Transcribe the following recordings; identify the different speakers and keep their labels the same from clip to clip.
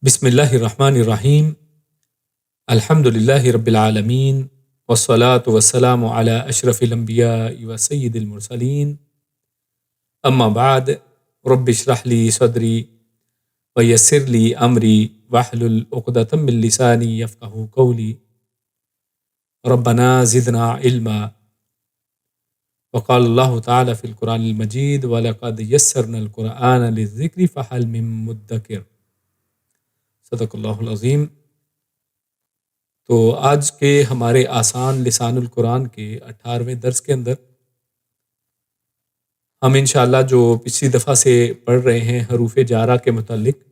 Speaker 1: بسم اللہ الرحمن الرحیم الحمد للہ رب العالمین والصلاة والسلام علی اشرف الانبیاء و سید المرسلین اما بعد رب اشرح لی صدری ویسر لی امری واحلل عقدۃ من لسانی یفقہوا قولی ربنا زدنا علما وقال اللہ تعالی فی القرآن المجید وَلَقَدْ يَسَّرْنَا الْقُرْآنَ لِلذِّكْرِ فَهَلْ مِن مُدَّكِرٍ۔ صدق اللہ العظیم۔ تو آج کے ہمارے آسان لسان القرآن کے 18ویں درس کے اندر ہم انشاءاللہ جو پچھلی دفعہ سے پڑھ رہے ہیں حروف جارہ کے متعلق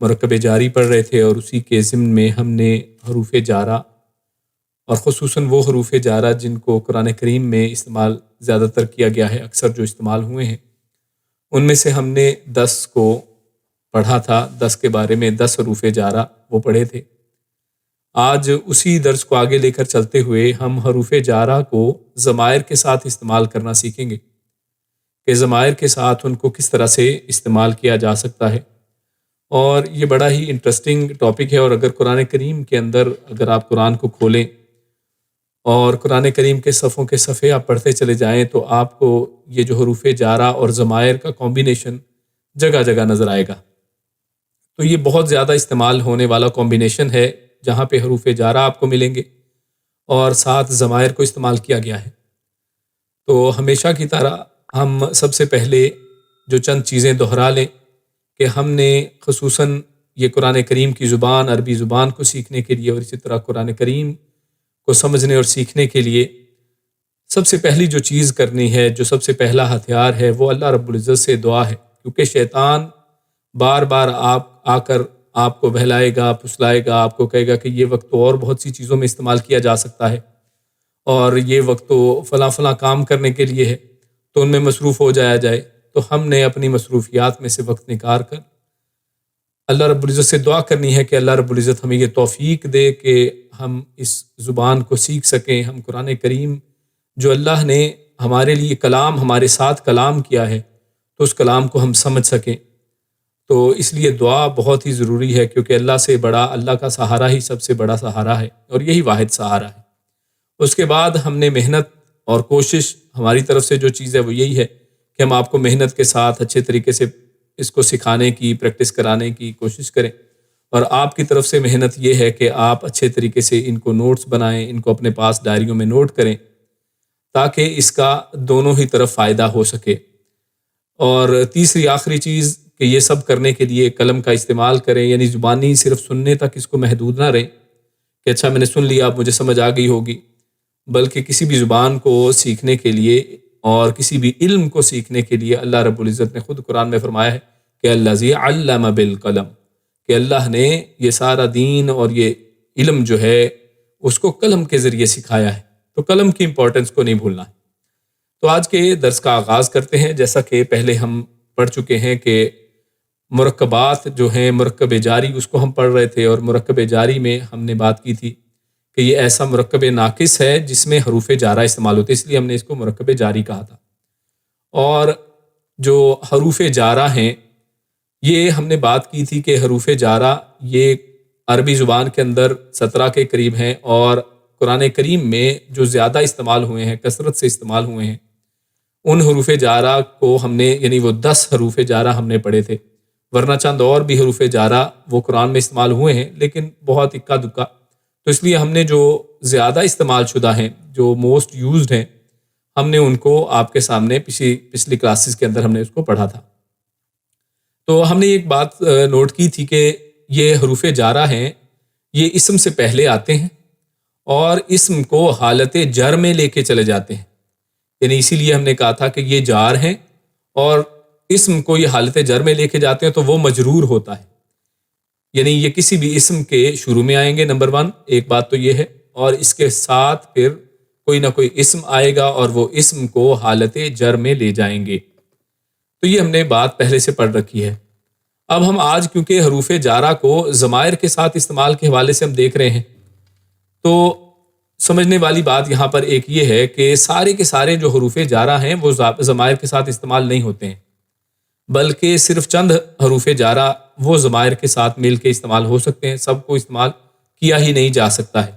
Speaker 1: مرکب جاری پڑھ رہے تھے، اور اسی کے ضمن میں ہم نے حروف جارہ اور خصوصاً وہ حروف جارہ جن کو قرآن کریم میں استعمال زیادہ تر کیا گیا ہے، اکثر جو استعمال ہوئے ہیں، ان میں سے ہم نے 10 کو پڑھا تھا۔ 10 کے بارے میں 10 حروف جارہ وہ پڑھے تھے۔ آج اسی درس کو آگے لے کر چلتے ہوئے ہم حروف جارہ کو ضمائر کے ساتھ استعمال کرنا سیکھیں گے کہ ضمائر کے ساتھ ان کو کس طرح سے استعمال کیا جا سکتا ہے۔ اور یہ بڑا ہی انٹرسٹنگ ٹاپک ہے، اور اگر قرآن کریم کے اندر اگر آپ قرآن کو کھولیں اور قرآن کریم کے صفحوں کے صفحے آپ پڑھتے چلے جائیں تو آپ کو یہ جو حروف جارہ اور ضمائر کا کمبینیشن جگہ جگہ نظر آئے گا۔ تو یہ بہت زیادہ استعمال ہونے والا کمبینیشن ہے، جہاں پہ حروف جارہ آپ کو ملیں گے اور ساتھ ضمائر کو استعمال کیا گیا ہے۔ تو ہمیشہ کی طرح ہم سب سے پہلے جو چند چیزیں دہرا لیں کہ ہم نے خصوصاً یہ قرآن کریم کی زبان، عربی زبان کو سیکھنے کے لیے، اور اسی طرح قرآن کریم کو سمجھنے اور سیکھنے کے لیے سب سے پہلی جو چیز کرنی ہے، جو سب سے پہلا ہتھیار ہے، وہ اللہ رب العزت سے دعا ہے، کیونکہ شیطان بار بار آ کر آپ کو بہلائے گا، پھسلائے گا، آپ کو کہے گا کہ یہ وقت تو اور بہت سی چیزوں میں استعمال کیا جا سکتا ہے، اور یہ وقت تو فلاں فلاں کام کرنے کے لیے ہے، تو ان میں مصروف ہو جایا جائے۔ تو ہم نے اپنی مصروفیات میں سے وقت نکال کر اللہ رب العزت سے دعا کرنی ہے کہ اللہ رب العزت ہمیں یہ توفیق دے کہ ہم اس زبان کو سیکھ سکیں، ہم قرآن کریم جو اللہ نے ہمارے لیے کلام، ہمارے ساتھ کلام کیا ہے، تو اس کلام کو ہم سمجھ سکیں۔ تو اس لیے دعا بہت ہی ضروری ہے، کیونکہ اللہ سے بڑا، اللہ کا سہارا ہی سب سے بڑا سہارا ہے، اور یہی واحد سہارا ہے۔ اس کے بعد ہم نے محنت اور کوشش، ہماری طرف سے جو چیز ہے وہ یہی ہے کہ ہم آپ کو محنت کے ساتھ اچھے طریقے سے اس کو سکھانے کی، پریکٹس کرانے کی کوشش کریں، اور آپ کی طرف سے محنت یہ ہے کہ آپ اچھے طریقے سے ان کو نوٹس بنائیں، ان کو اپنے پاس ڈائریوں میں نوٹ کریں، تاکہ اس کا دونوں ہی طرف فائدہ ہو سکے۔ اور تیسری آخری چیز کہ یہ سب کرنے کے لیے قلم کا استعمال کریں، یعنی زبانی صرف سننے تک اس کو محدود نہ رہیں کہ اچھا میں نے سن لیا، اب مجھے سمجھ آ گئی ہوگی، بلکہ کسی بھی زبان کو سیکھنے کے لیے اور کسی بھی علم کو سیکھنے کے لیے اللہ رب العزت نے خود قرآن میں فرمایا ہے کہ الذی علم بالقلم، کہ اللہ نے یہ سارا دین اور یہ علم جو ہے اس کو قلم کے ذریعے سکھایا ہے، تو قلم کی امپورٹنس کو نہیں بھولنا ہے۔ تو آج کے درس کا آغاز کرتے ہیں۔ جیسا کہ پہلے ہم پڑھ چکے ہیں کہ مرکبات جو ہیں، مرکب جاری اس کو ہم پڑھ رہے تھے، اور مرکب جاری میں ہم نے بات کی تھی کہ یہ ایسا مرکب ناقص ہے جس میں حروف جارہ استعمال ہوتے، اس لیے ہم نے اس کو مرکب جاری کہا تھا۔ اور جو حروف جارہ ہیں، یہ ہم نے بات کی تھی کہ حروف جارہ یہ عربی زبان کے اندر 17 کے قریب ہیں، اور قرآن کریم میں جو زیادہ استعمال ہوئے ہیں، کثرت سے استعمال ہوئے ہیں، ان حروف جارہ کو ہم نے، یعنی وہ 10 حروف جارہ ہم نے پڑھے تھے، ورنہ چند اور بھی حروف جارہ وہ قرآن میں استعمال ہوئے ہیں، لیکن بہت اکا دکا۔ تو اس لیے ہم نے جو زیادہ استعمال شدہ ہیں، جو موسٹ یوزڈ ہیں، ہم نے ان کو آپ کے سامنے پچھلی کلاسز کے اندر ہم نے اس کو پڑھا تھا۔ تو ہم نے ایک بات نوٹ کی تھی کہ یہ حروف جارہ ہیں، یہ اسم سے پہلے آتے ہیں اور اسم کو حالت جر میں لے کے چلے جاتے ہیں، یعنی اسی لیے ہم نے کہا تھا کہ یہ جار ہیں اور اسم کو یہ حالت جر میں لے کے جاتے ہیں، تو وہ مجرور ہوتا ہے، یعنی یہ کسی بھی اسم کے شروع میں آئیں گے، نمبر 1 ایک بات تو یہ ہے، اور اس کے ساتھ پھر کوئی نہ کوئی اسم آئے گا اور وہ اسم کو حالت جر میں لے جائیں گے۔ تو یہ ہم نے بات پہلے سے پڑھ رکھی ہے۔ اب ہم آج کیونکہ حروف جارہ کو ضمائر کے ساتھ استعمال کے حوالے سے ہم دیکھ رہے ہیں، تو سمجھنے والی بات یہاں پر ایک یہ ہے کہ سارے کے سارے جو حروف جارہ ہیں وہ ضمائر کے ساتھ استعمال نہیں ہوتے ہیں، بلکہ صرف چند حروف جارہ وہ ضمائر کے ساتھ مل کے استعمال ہو سکتے ہیں، سب کو استعمال کیا ہی نہیں جا سکتا ہے۔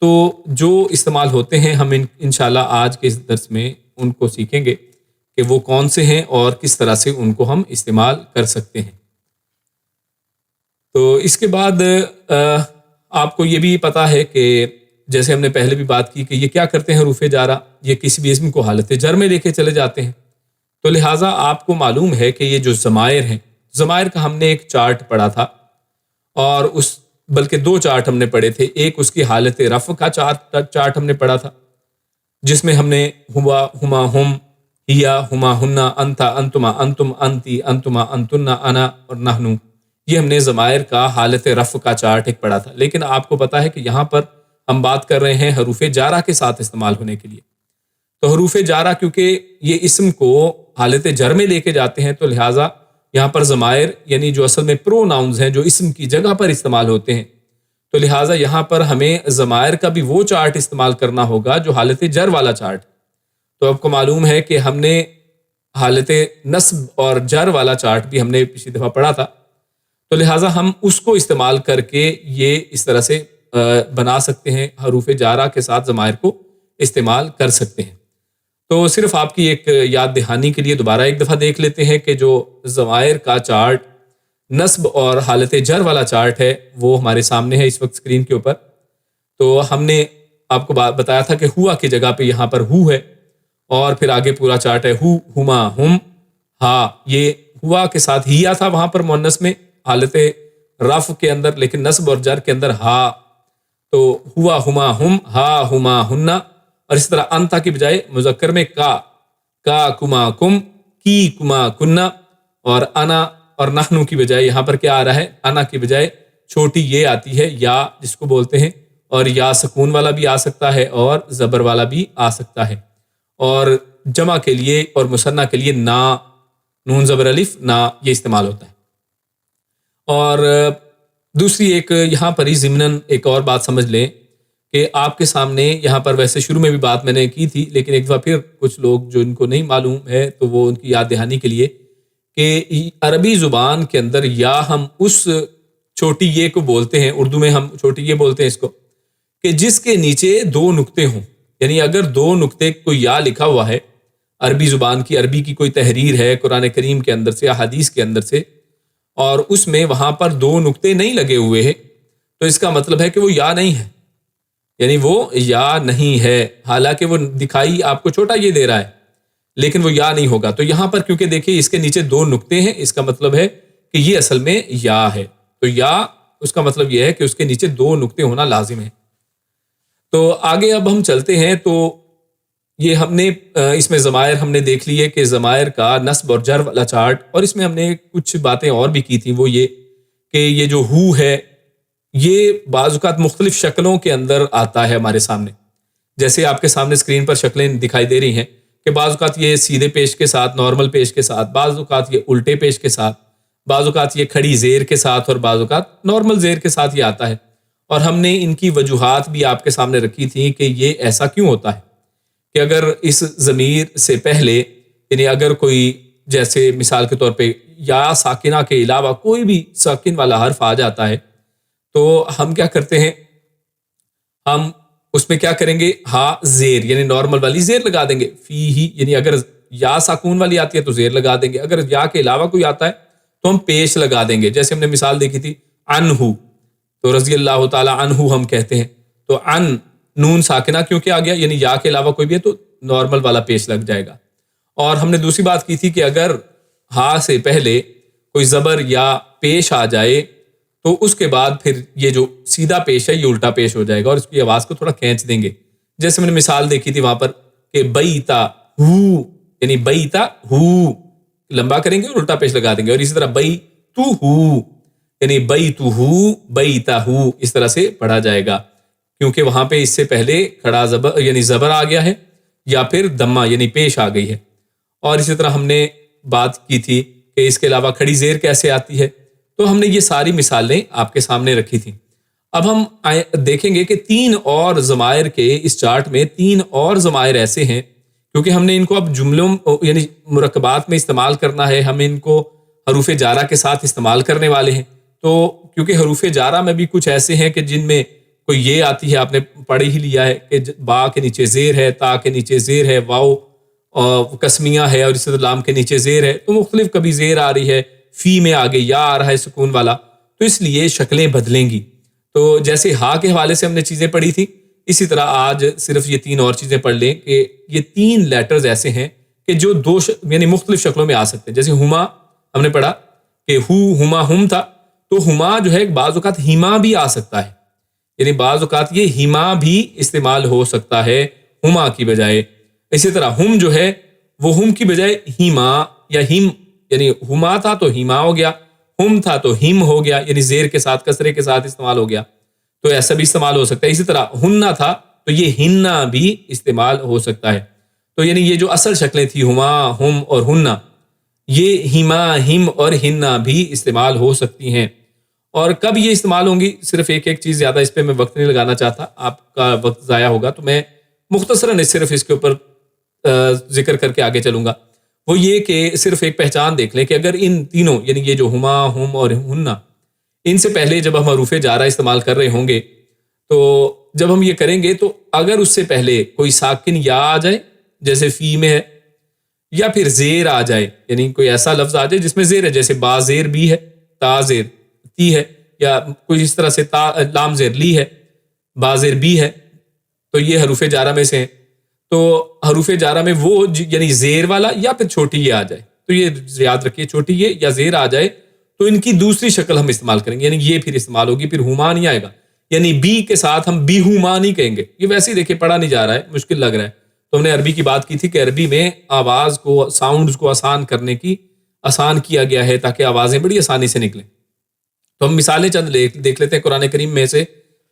Speaker 1: تو جو استعمال ہوتے ہیں ہم انشاءاللہ آج کے اس درس میں ان کو سیکھیں گے کہ وہ کون سے ہیں اور کس طرح سے ان کو ہم استعمال کر سکتے ہیں۔ تو اس کے بعد آپ کو یہ بھی پتہ ہے کہ جیسے ہم نے پہلے بھی بات کی کہ یہ کیا کرتے ہیں حروف جارہ، یہ کسی بھی اسم کو حالت جر میں لے کے چلے جاتے ہیں۔ تو لہٰذا آپ کو معلوم ہے کہ یہ جو ضمائر ہیں، ضمائر کا ہم نے ایک چارٹ پڑھا تھا، اور بلکہ 2 چارٹ ہم نے پڑھے تھے۔ ایک اس کی حالت رفع کا چارٹ ہم نے پڑھا تھا، جس میں ہم نے ہوا، ہما، ہم، ہیا، ہما، ہننا، انتا، انتما، انتم، انتی، انتما، انتنا، انا اور نحنو، یہ ہم نے ضمائر کا حالت رفع کا چارٹ ایک پڑھا تھا۔ لیکن آپ کو پتا ہے کہ یہاں پر ہم بات کر رہے ہیں حروف جارہ کے ساتھ استعمال ہونے کے لیے۔ تو حروف جارہ کیونکہ یہ اسم کو حالت جر میں لے کے جاتے ہیں، تو لہٰذا یہاں پر ضمائر یعنی جو اصل میں پرو ناؤنز ہیں جو اسم کی جگہ پر استعمال ہوتے ہیں، تو لہٰذا یہاں پر ہمیں ضمائر کا بھی وہ چارٹ استعمال کرنا ہوگا جو حالت جر والا چارٹ۔ تو آپ کو معلوم ہے کہ ہم نے حالت نصب اور جر والا چارٹ بھی ہم نے پچھلی دفعہ پڑھا تھا، تو لہٰذا ہم اس کو استعمال کر کے یہ اس طرح سے بنا سکتے ہیں، حروف جارہ کے ساتھ ضمائر کو استعمال کر سکتے ہیں۔ تو صرف آپ کی ایک یاد دہانی کے لیے دوبارہ ایک دفعہ دیکھ لیتے ہیں کہ جو ضمائر کا چارٹ نصب اور حالت جر والا چارٹ ہے وہ ہمارے سامنے ہے اس وقت اسکرین کے اوپر۔ تو ہم نے آپ کو بتایا تھا کہ ہوا کی جگہ پہ یہاں پر ہو ہے، اور پھر آگے پورا چارٹ ہے ہو، ہما، ہم، ہا۔ یہ ہوا کے ساتھ ہیا تھا وہاں پر مؤنث میں حالت رفع کے اندر، لیکن نصب اور جر کے اندر ہا۔ تو ہوا، ہما، ہم، ہا، ہما، ہننا، اور اس طرح انتا کی بجائے مذکر میں کا، کما، کم، کی، کما، کننا، اور انا اور نحنو کی بجائے یہاں پر کیا آ رہا ہے؟ انا کی بجائے چھوٹی یہ آتی ہے یا جس کو بولتے ہیں، اور یا سکون والا بھی آ سکتا ہے اور زبر والا بھی آ سکتا ہے۔ اور جمع کے لیے اور مثنیٰ کے لیے نا، نون زبر الف نا، یہ استعمال ہوتا ہے۔ اور دوسری ایک یہاں پر ہی ضمناً ایک اور بات سمجھ لیں کہ آپ کے سامنے یہاں پر ویسے شروع میں بھی بات میں نے کی تھی، لیکن ایک دفعہ پھر کچھ لوگ جو ان کو نہیں معلوم ہے تو وہ ان کی یاد دہانی کے لیے کہ عربی زبان کے اندر یا ہم اس چھوٹی یہ کو بولتے ہیں، اردو میں ہم چھوٹی یہ بولتے ہیں اس کو، کہ جس کے نیچے 2 نقطے ہوں، یعنی اگر 2 نقطے کوئی یا لکھا ہوا ہے عربی زبان کی، عربی کی کوئی تحریر ہے قرآن کریم کے اندر سے یا حدیث کے اندر سے، اور اس میں وہاں پر 2 نقطے نہیں لگے ہوئے ہیں، تو اس کا مطلب ہے کہ وہ یا نہیں ہے، یعنی وہ یا نہیں ہے، حالانکہ وہ دکھائی آپ کو چھوٹا یہ دے رہا ہے لیکن وہ یا نہیں ہوگا۔ تو یہاں پر کیونکہ دیکھیں اس کے نیچے 2 نقطے ہیں، اس کا مطلب ہے کہ یہ اصل میں یا ہے۔ تو یا اس کا مطلب یہ ہے کہ اس کے نیچے 2 نقطے ہونا لازم ہے۔ تو آگے اب ہم چلتے ہیں، تو یہ ہم نے اس میں ضمائر ہم نے دیکھ لیے کہ ضمائر کا نصب اور جر والا چارٹ، اور اس میں ہم نے کچھ باتیں اور بھی کی تھیں، وہ یہ کہ یہ جو ہو ہے یہ بعض اوقات مختلف شکلوں کے اندر آتا ہے ہمارے سامنے، جیسے آپ کے سامنے اسکرین پر شکلیں دکھائی دے رہی ہیں کہ بعض اوقات یہ سیدھے پیش کے ساتھ، نارمل پیش کے ساتھ، بعض اوقات یہ الٹے پیش کے ساتھ، بعض اوقات یہ کھڑی زیر کے ساتھ، اور بعض اوقات نارمل زیر کے ساتھ یہ آتا ہے۔ اور ہم نے ان کی وجوہات بھی آپ کے سامنے رکھی تھی کہ یہ ایسا کیوں ہوتا ہے، کہ اگر اس ضمیر سے پہلے یعنی اگر کوئی جیسے مثال کے طور پہ یا ساکنہ کے علاوہ کوئی بھی ساکن والا حرف آ جاتا ہے تو ہم کیا کرتے ہیں، ہم اس میں کیا کریں گے، ہا زیر یعنی نارمل والی زیر لگا دیں گے، فی ہی یعنی اگر یا ساکون والی آتی ہے تو زیر لگا دیں گے، اگر یا کے علاوہ کوئی آتا ہے تو ہم پیش لگا دیں گے۔ جیسے ہم نے مثال دیکھی تھی عنہ، تو رضی اللہ تعالی عنہ ہم کہتے ہیں، تو ان نون ساکنہ کیونکہ آ گیا، یعنی یا کے علاوہ کوئی بھی ہے تو نارمل والا پیش لگ جائے گا۔ اور ہم نے دوسری بات کی تھی کہ اگر ہا سے پہلے کوئی زبر یا پیش آ جائے تو اس کے بعد پھر یہ جو سیدھا پیش ہے یہ الٹا پیش ہو جائے گا، اور اس کی آواز کو تھوڑا کھینچ دیں گے۔ جیسے میں نے مثال دیکھی تھی وہاں پر کہ بیتا ہو، یعنی بیتا ہو لمبا کریں گے اور الٹا پیش لگا دیں گے، اور اسی طرح بئی تو ہو یعنی بئی تو ہو بیتا ہو، اس طرح سے پڑھا جائے گا، کیونکہ وہاں پہ اس سے پہلے کھڑا زبر یعنی زبر آ گیا ہے یا پھر دمہ یعنی پیش آ گئی ہے۔ اور اسی طرح ہم نے بات کی تھی کہ اس کے علاوہ کھڑی زیر کیسے آتی ہے، تو ہم نے یہ ساری مثالیں آپ کے سامنے رکھی تھیں۔ اب ہم دیکھیں گے کہ 3 اور ضمائر کے اس چارٹ میں 3 اور ضمائر ایسے ہیں، کیونکہ ہم نے ان کو اب جملوں یعنی مرکبات میں استعمال کرنا ہے، ہم ان کو حروف جارہ کے ساتھ استعمال کرنے والے ہیں. تو کیونکہ حروف جارہ میں بھی کچھ ایسے ہیں کہ جن میں کوئی یہ آتی ہے، آپ نے پڑھ ہی لیا ہے کہ با کے نیچے زیر ہے، تا کے نیچے زیر ہے، واؤ قسمیہ ہے، اور اسی طرح لام کے نیچے زیر ہے. تو مختلف کبھی زیر آ رہی ہے، فی میں آگے یا آ رہا ہے سکون والا، تو اس لیے شکلیں بدلیں گی. تو جیسے ہا کے حوالے سے ہم نے چیزیں پڑھی تھی، اسی طرح آج صرف یہ 3 اور چیزیں پڑھ لیں کہ یہ 3 لیٹرز ایسے ہیں کہ جو یعنی مختلف شکلوں میں آ سکتے ہیں. جیسے ہما ہم نے پڑھا کہ ہما ہم تھا، تو ہما جو ہے بعض اوقات ہیما بھی آ سکتا ہے، یعنی بعض اوقات یہ ہیما بھی استعمال ہو سکتا ہے ہما کی بجائے. اسی طرح ہم جو ہے وہ ہم کی بجائے ہیما یا ہم، یعنی ہما تھا تو ہیما ہو گیا، ہم تھا تو ہم ہو گیا، یعنی زیر کے ساتھ کسرے کے ساتھ استعمال ہو گیا، تو ایسا بھی استعمال ہو سکتا ہے. اسی طرح ہننا تھا تو یہ ہننا بھی استعمال ہو سکتا ہے. تو یعنی یہ جو اصل شکلیں تھی ہما، ہم اور ہننا، یہ ہیما، ہم اور ہننا بھی استعمال ہو سکتی ہیں. اور کب یہ استعمال ہوں گی، صرف ایک چیز، زیادہ اس پہ میں وقت نہیں لگانا چاہتا، آپ کا وقت ضائع ہوگا، تو میں مختصراً صرف اس کے اوپر ذکر کر کے آگے چلوں گا. وہ یہ کہ صرف ایک پہچان دیکھ لیں کہ اگر ان تینوں یعنی یہ جو ہما، ہم اور ہننا، ان سے پہلے جب ہم حروف جارہ استعمال کر رہے ہوں گے، تو جب ہم یہ کریں گے تو اگر اس سے پہلے کوئی ساکن یا آ جائے جیسے فی میں ہے، یا پھر زیر آ جائے، یعنی کوئی ایسا لفظ آ جائے جس میں زیر ہے، جیسے با زیر بی ہے، تا زیر تی ہے، یا کوئی اس طرح سے لام زیر لی ہے، با زیر بی ہے، تو یہ حروف جارہ میں سے ہیں. تو حروف جارہ میں وہ یعنی زیر والا یا پھر چھوٹی یہ آ جائے، تو یہ یاد رکھیے چھوٹی یہ یا زیر آ جائے تو ان کی دوسری شکل ہم استعمال کریں گے، یعنی یہ پھر استعمال ہوگی، پھر ہما نہیں آئے گا، یعنی بی کے ساتھ ہم بی ہما نہیں کہیں گے. یہ ویسے ہی دیکھیں پڑھا نہیں جا رہا ہے، مشکل لگ رہا ہے. تو ہم نے عربی کی بات کی تھی کہ عربی میں آواز کو، ساؤنڈز کو آسان کرنے کی آسان کیا گیا ہے تاکہ آوازیں بڑی آسانی سے نکلیں. تو ہم مثالیں چند دیکھ لیتے ہیں قرآن کریم میں سے.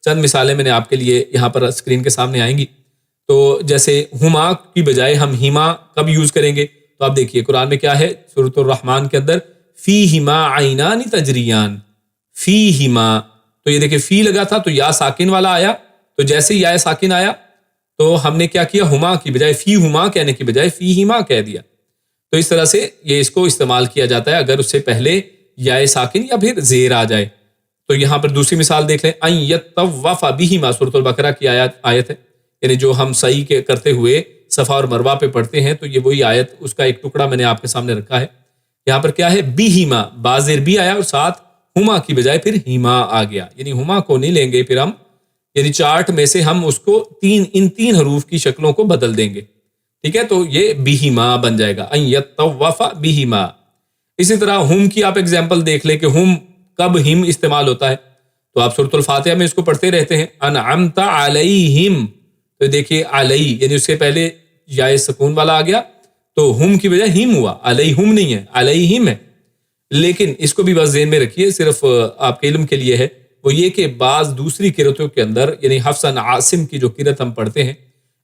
Speaker 1: چند مثالیں میں نے آپ کے لیے یہاں پر اسکرین کے سامنے آئیں گی. تو جیسے ہما کی بجائے ہم ہیما کب یوز کریں گے، تو آپ دیکھیے قرآن میں کیا ہے، سورۃ الرحمن کے اندر فیہما عینان تجریان، فیہما، تو یہ دیکھیں فی لگا تھا تو یا ساکن والا آیا، تو جیسے یا ساکن آیا تو ہم نے کیا کیا، ہما کی بجائے فی ہما کہنے کی بجائے فیہما کہہ دیا. تو اس طرح سے یہ اس کو استعمال کیا جاتا ہے اگر اس سے پہلے یا ساکن یا پھر زیر آ جائے. تو یہاں پر دوسری مثال دیکھ لیں، ان یطوف بہما، سورۃ البقرہ کی آیت ہے، یعنی جو ہم سعی کے کرتے ہوئے صفا اور مروہ پہ پڑھتے ہیں، تو یہ وہی آیت، اس کا ایک ٹکڑا میں نے آپ کے سامنے رکھا ہے. یہاں پر کیا ہے، بہما، بازر بھی آیا اور ساتھ ہما کی بجائے پھر ہیما آ گیا، یعنی ہما کو نہیں لیں گے پھر ہم، یعنی چارٹ میں سے ہم اس کو ان تین حروف کی شکلوں کو بدل دیں گے. ٹھیک ہے، تو یہ بہما بن جائے گا، ان یطوف بہما. اسی طرح ہم کی آپ ایگزامپل دیکھ لیں کہ ہم کب ہم استعمال ہوتا ہے، تو آپ سورۃ الفاتحہ میں اس کو پڑھتے رہتے ہیں، انعمت علیہم، تو دیکھیے علی یعنی اس سے پہلے یا سکون والا آ گیا تو ہم کی بجائے ہم ہوا، علیہم نہیں ہے، علیہم ہے. لیکن اس کو بھی بس ذہن میں رکھیے، صرف آپ کے علم کے لیے ہے، وہ یہ کہ بعض دوسری قرأتوں کے اندر، یعنی حفص عن عاصم کی جو قرأت ہم پڑھتے ہیں،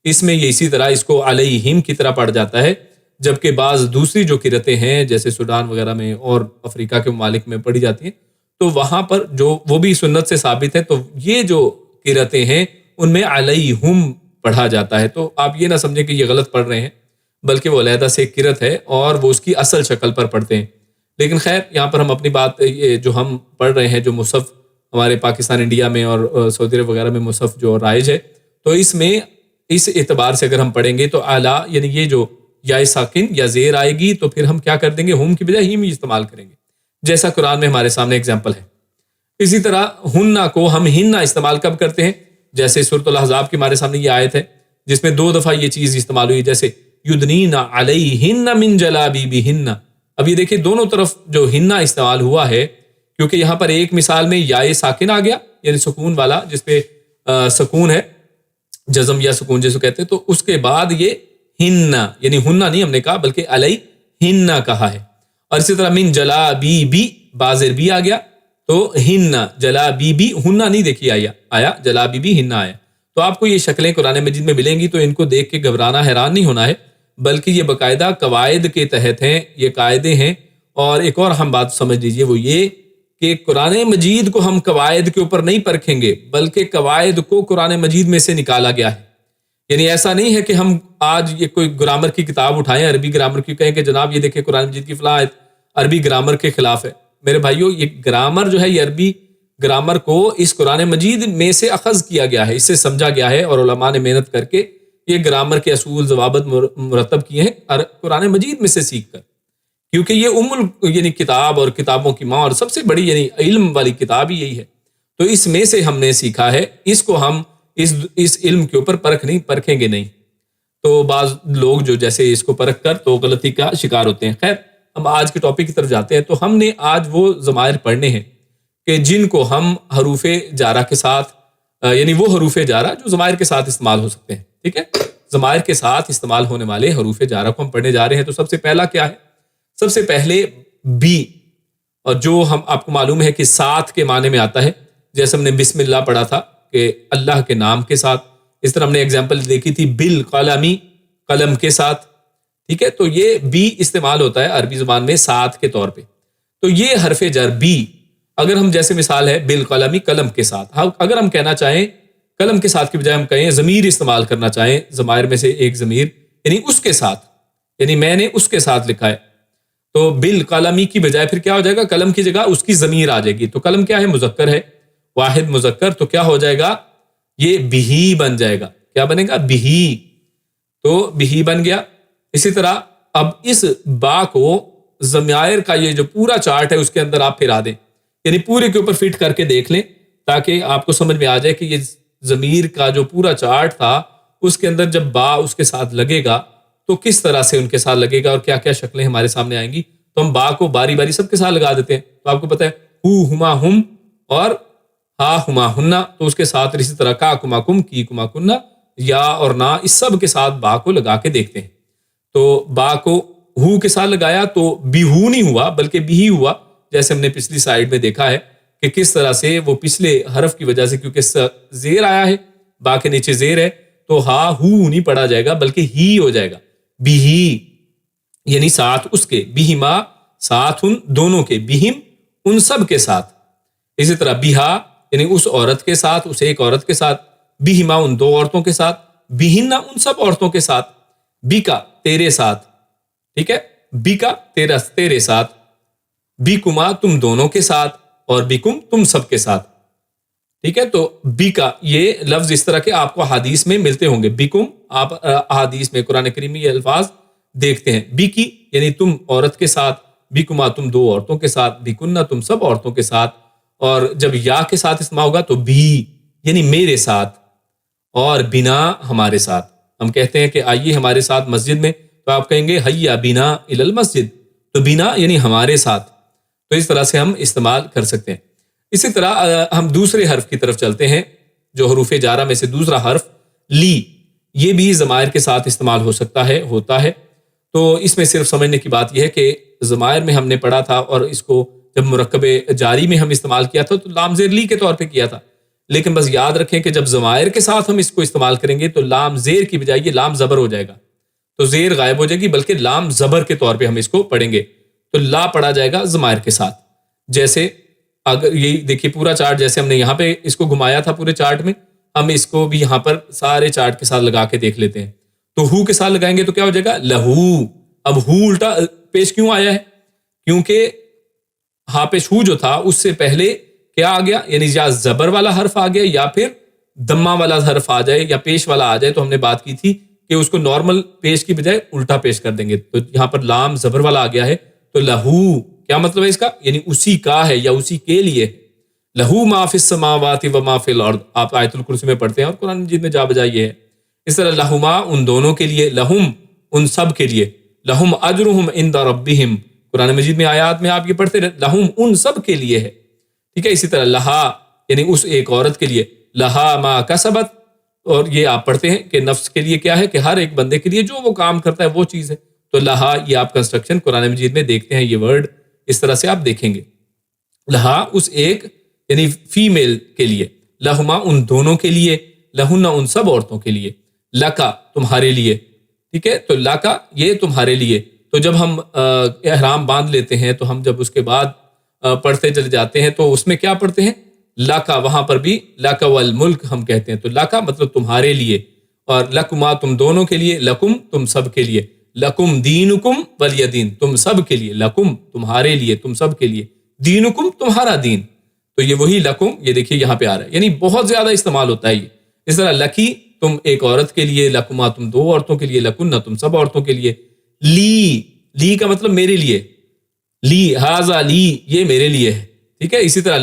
Speaker 1: اس میں یہ اسی طرح اس کو علیہم کی طرح پڑھ جاتا ہے، جبکہ بعض دوسری جو قرأتیں ہیں جیسے سوڈان وغیرہ میں اور افریقہ کے ممالک میں پڑھی جاتی ہیں، تو وہاں پر جو وہ بھی سنت سے ثابت ہے، تو یہ جو قرأتیں ہیں ان میں علیہم پڑھا جاتا ہے. تو آپ یہ نہ سمجھیں کہ یہ غلط پڑھ رہے ہیں، بلکہ وہ علیحدہ سے قرأت ہے اور وہ اس کی اصل شکل پر پڑھتے ہیں. لیکن خیر یہاں پر ہم اپنی بات، یہ جو ہم پڑھ رہے ہیں، جو مصحف ہمارے پاکستان، انڈیا میں اور سعودی عرب وغیرہ میں مصحف جو رائج ہے، تو اس میں اس اعتبار سے اگر ہم پڑھیں گے تو اعلیٰ یعنی یہ جو یا ساکن یا زیر آئے گی تو پھر ہم کیا کر دیں گے، ہم کی بجائے ہم ہی استعمال کریں گے، جیسا قرآن میں ہمارے سامنے اگزامپل ہے. اسی طرح ہننا کو ہم ہننا استعمال کب کرتے ہیں، جیسے سورۃ الاحزاب کی ہمارے سامنے یہ آیت ہے جس میں 2 دفعہ یہ چیز استعمال ہوئی، جیسے یدنین علیہن من جلابیبہن. اب یہ دیکھیں دونوں طرف جو ہننا استعمال ہوا ہے، کیونکہ یہاں پر ایک مثال میں یا ساکن آ گیا یعنی سکون والا، جس پہ سکون ہے، جزم یا سکون جسے کہتے ہیں، تو اس کے بعد یہ ہننا یعنی ہننا نہیں ہم نے کہا بلکہ علیہن کہا ہے. اور اسی طرح من جلابیبی، بازر بھی آ گیا تو ہننا، جلابیبی ہننا نہیں دیکھیے آیا جلابیبی ہننا آیا. تو آپ کو یہ شکلیں قرآن مجید میں ملیں گی، تو ان کو دیکھ کے گھبرانا، حیران نہیں ہونا ہے، بلکہ یہ باقاعدہ قواعد کے تحت ہیں، یہ قاعدے ہیں. اور ایک اور ہم بات سمجھ لیجئے، وہ یہ کہ قرآن مجید کو ہم قواعد کے اوپر نہیں پرکھیں گے، بلکہ قواعد کو قرآن مجید میں سے نکالا گیا ہے. یعنی ایسا نہیں ہے کہ ہم آج یہ کوئی گرامر کی کتاب اٹھائیں، عربی گرامر کی، کہیں کہ جناب یہ دیکھیں قرآن مجید کی فلاں آیت عربی گرامر کے خلاف ہے۔ میرے بھائیو، یہ گرامر جو ہے، یہ عربی گرامر کو اس قرآن مجید میں سے اخذ کیا گیا ہے، اس سے سمجھا گیا ہے، اور علماء نے محنت کر کے یہ گرامر کے اصول ضوابط مرتب کیے ہیں قرآن مجید میں سے سیکھ کر، کیونکہ یہ یعنی کتاب اور کتابوں کی ماں اور سب سے بڑی یعنی علم والی کتاب ہی یہی ہے۔ تو اس میں سے ہم نے سیکھا ہے، اس کو ہم اس علم کے اوپر پرکھیں گے نہیں۔ تو بعض لوگ جو جیسے اس کو پرکھ کر تو غلطی کا شکار ہوتے ہیں۔ خیر، ہم آج کے ٹاپک کی طرف جاتے ہیں۔ تو ہم نے آج وہ ضمائر پڑھنے ہیں کہ جن کو ہم حروف جارہ کے ساتھ یعنی وہ حروف جارہ جو ضمائر کے ساتھ استعمال ہو سکتے ہیں، ٹھیک ہے؟ ضمائر کے ساتھ استعمال ہونے والے حروف جارہ کو ہم پڑھنے جا رہے ہیں۔ تو سب سے پہلا کیا ہے؟ سب سے پہلے بی، اور جو ہم آپ کو معلوم ہے کہ ساتھ کے معنی میں آتا ہے، جیسے ہم نے بسم اللہ پڑھا تھا کہ اللہ کے نام کے ساتھ، اس طرح ہم نے اگزامپل دیکھی تھی بالقلمی، قلم کے ساتھ، ٹھیک ہے؟ تو یہ بی استعمال ہوتا ہے عربی زبان میں ساتھ کے طور پہ۔ تو یہ حرف جر بی، اگر ہم جیسے مثال ہے بالقلمی، قلم کے ساتھ، اگر ہم کہنا چاہیں قلم کے ساتھ کی بجائے ہم کہیں ضمیر استعمال کرنا چاہیں، ضمائر میں سے ایک ضمیر، یعنی اس کے ساتھ، یعنی میں نے اس کے ساتھ لکھا ہے، تو بالقلمی کی بجائے پھر کیا ہو جائے گا؟ قلم کی جگہ اس کی ضمیر آ جائے گی۔ تو قلم کیا ہے؟ مذکر ہے، واحد مذکر، تو کیا ہو جائے گا؟ یہ بہی بن جائے گا۔ کیا بنے گا؟ بہی۔ تو بہی بن گیا۔ اسی طرح اب اس با کو ضمائر کا یہ جو پورا چارٹ ہے اس کے اندر آپ پھرا دیں، یعنی پورے کے اوپر فٹ کر کے دیکھ لیں تاکہ آپ کو سمجھ میں آ جائے کہ یہ ضمیر کا جو پورا چارٹ تھا اس کے اندر جب با اس کے ساتھ لگے گا تو کس طرح سے ان کے ساتھ لگے گا اور کیا کیا شکلیں ہمارے سامنے آئیں گی۔ تو ہم با کو باری باری سب کے ساتھ لگا دیتے ہیں۔ تو آپ کو پتہ ہے ہو ہما ہم اور ہا ہما ہننا، تو اس کے ساتھ اسی طرح کا کما کم، کی کما کننا، یا اور نا، اس سب کے ساتھ با کو لگا کے دیکھتے ہیں۔ تو با کو ہو کے ساتھ لگایا تو بیہو نہیں ہوا بلکہ بیہی ہوا، جیسے ہم نے پچھلی سائیڈ میں دیکھا ہے کہ کس طرح سے وہ پچھلے حرف کی وجہ سے، کیونکہ زیر آیا ہے، با کے نیچے زیر ہے، تو ہا ہو نہیں پڑھا جائے گا بلکہ ہی ہو جائے گا، بیہی، یعنی ساتھ اس کے، بیہما ساتھ ان دونوں کے، بیہم ان سب کے ساتھ۔ اسی طرح بیہا یعنی اس عورت کے ساتھ، اس ایک عورت کے ساتھ، بیہما ان دو عورتوں کے ساتھ، بیہنہ ان سب عورتوں کے ساتھ، بیکا تیرے ساتھ، ٹھیک ہے؟ بیکا تیرے ساتھ، بیکما تم دونوں کے ساتھ، اور بیکم تم سب کے ساتھ، ٹھیک ہے؟ تو بیکا یہ لفظ اس طرح کے آپ کو حدیث میں ملتے ہوں گے۔ بیکم آپ حدیث میں قرآن کریم میں یہ الفاظ دیکھتے ہیں۔ بیکی یعنی تم عورت کے ساتھ، بیکما تم دو عورتوں کے ساتھ، بیکنہ تم سب عورتوں کے ساتھ، اور جب یا کے ساتھ استعمال ہوگا تو بھی یعنی میرے ساتھ، اور بنا ہمارے ساتھ۔ ہم کہتے ہیں کہ آئیے ہمارے ساتھ مسجد میں، تو آپ کہیں گے حیا بنا الی المسجد، تو بنا یعنی ہمارے ساتھ۔ تو اس طرح سے ہم استعمال کر سکتے ہیں۔ اسی طرح ہم دوسرے حرف کی طرف چلتے ہیں، جو حروف جارہ میں سے دوسرا حرف لی، یہ بھی ضمائر کے ساتھ استعمال ہو سکتا ہے، ہوتا ہے۔ تو اس میں صرف سمجھنے کی بات یہ ہے کہ ضمائر میں ہم نے پڑھا تھا، اور اس کو جب مرکب جاری میں ہم استعمال کیا تھا تو لام زیر لی کے طور پہ کیا تھا، لیکن بس یاد رکھیں کہ جب ضمائر کے ساتھ ہم اس کو استعمال کریں گے تو لام زیر کی بجائے یہ لام زبر ہو جائے گا، تو زیر غائب ہو جائے گی، بلکہ لام زبر کے طور پہ ہم اس کو پڑھیں گے، تو لا پڑھا جائے گا ضمائر کے ساتھ۔ جیسے اگر یہ دیکھیے پورا چارٹ، جیسے ہم نے یہاں پہ اس کو گھمایا تھا پورے چارٹ میں، ہم اس کو بھی یہاں پر سارے چارٹ کے ساتھ لگا کے دیکھ لیتے ہیں۔ تو ہو کے ساتھ لگائیں گے تو کیا ہو جائے گا؟ لہو۔ اب ہو الٹا پیش کیوں آیا ہے؟ کیونکہ ہا پیش ہو جو تھا اس سے پہلے کیا آ گیا؟ یعنی یا زبر والا حرف آ گیا یا پھر دمہ والا حرف آ جائے یا پیش والا آ جائے، تو ہم نے بات کی تھی کہ اس کو نارمل پیش کی بجائے الٹا پیش کر دیں گے۔ تو یہاں پر لام زبر والا آ گیا ہے، تو لہو کیا مطلب ہے اس کا؟ یعنی اسی کا ہے یا اسی کے لیے۔ لہو ما فی السماوات و ما فی الارض، آپ آیت الکرسی میں پڑھتے ہیں اور قرآن مجید میں جا بجا یہ ہے۔ اس طرح لہما ان دونوں کے لیے، لہم ان سب کے لیے، لہم اجرہم عند ربہم، قرآن مجید میں آیات میں آپ یہ پڑھتے رہے، لہم ان سب کے لیے ہے، ٹھیک ہے؟ اسی طرح لہا یعنی اس ایک عورت کے لیے، لہا ما کسبت، اور یہ آپ پڑھتے ہیں کہ نفس کے لیے کیا ہے کہ ہر ایک بندے کے لیے جو وہ کام کرتا ہے وہ چیز ہے، تو لہا یہ آپ کنسٹرکشن قرآن مجید میں دیکھتے ہیں، یہ ورڈ اس طرح سے آپ دیکھیں گے۔ لہا اس ایک یعنی فیمیل کے لیے، لہما ان دونوں کے لیے، لہنہ ان سب عورتوں کے لیے، لکا تمہارے لیے، ٹھیک ہے؟ تو لکا یہ تمہارے لیے۔ تو جب ہم احرام باندھ لیتے ہیں تو ہم جب اس کے بعد پڑھتے چلے جاتے ہیں تو اس میں کیا پڑھتے ہیں؟ لکا، وہاں پر بھی لکا والملک ہم کہتے ہیں، تو لکا مطلب تمہارے لیے، اور لکما تم دونوں کے لیے، لکم تم سب کے لیے، لکم دینکم ولی دین تم سب کے لیے، لکم تمہارے لیے، تم سب کے لیے، دینکم تمہارا دین. تو یہ وہی لکم، یہ دیکھیے یہاں پہ آ رہا ہے، یعنی بہت زیادہ استعمال ہوتا ہے یہ. اس طرح لکی تم ایک عورت کے لیے، لکما تم دو عورتوں کے لیے، لکنہ تم سب عورتوں کے لیے. لی کا مطلب میرے لیے، لی ہاذا لی یہ میرے لیے ہے، ٹھیک ہے. اسی طرح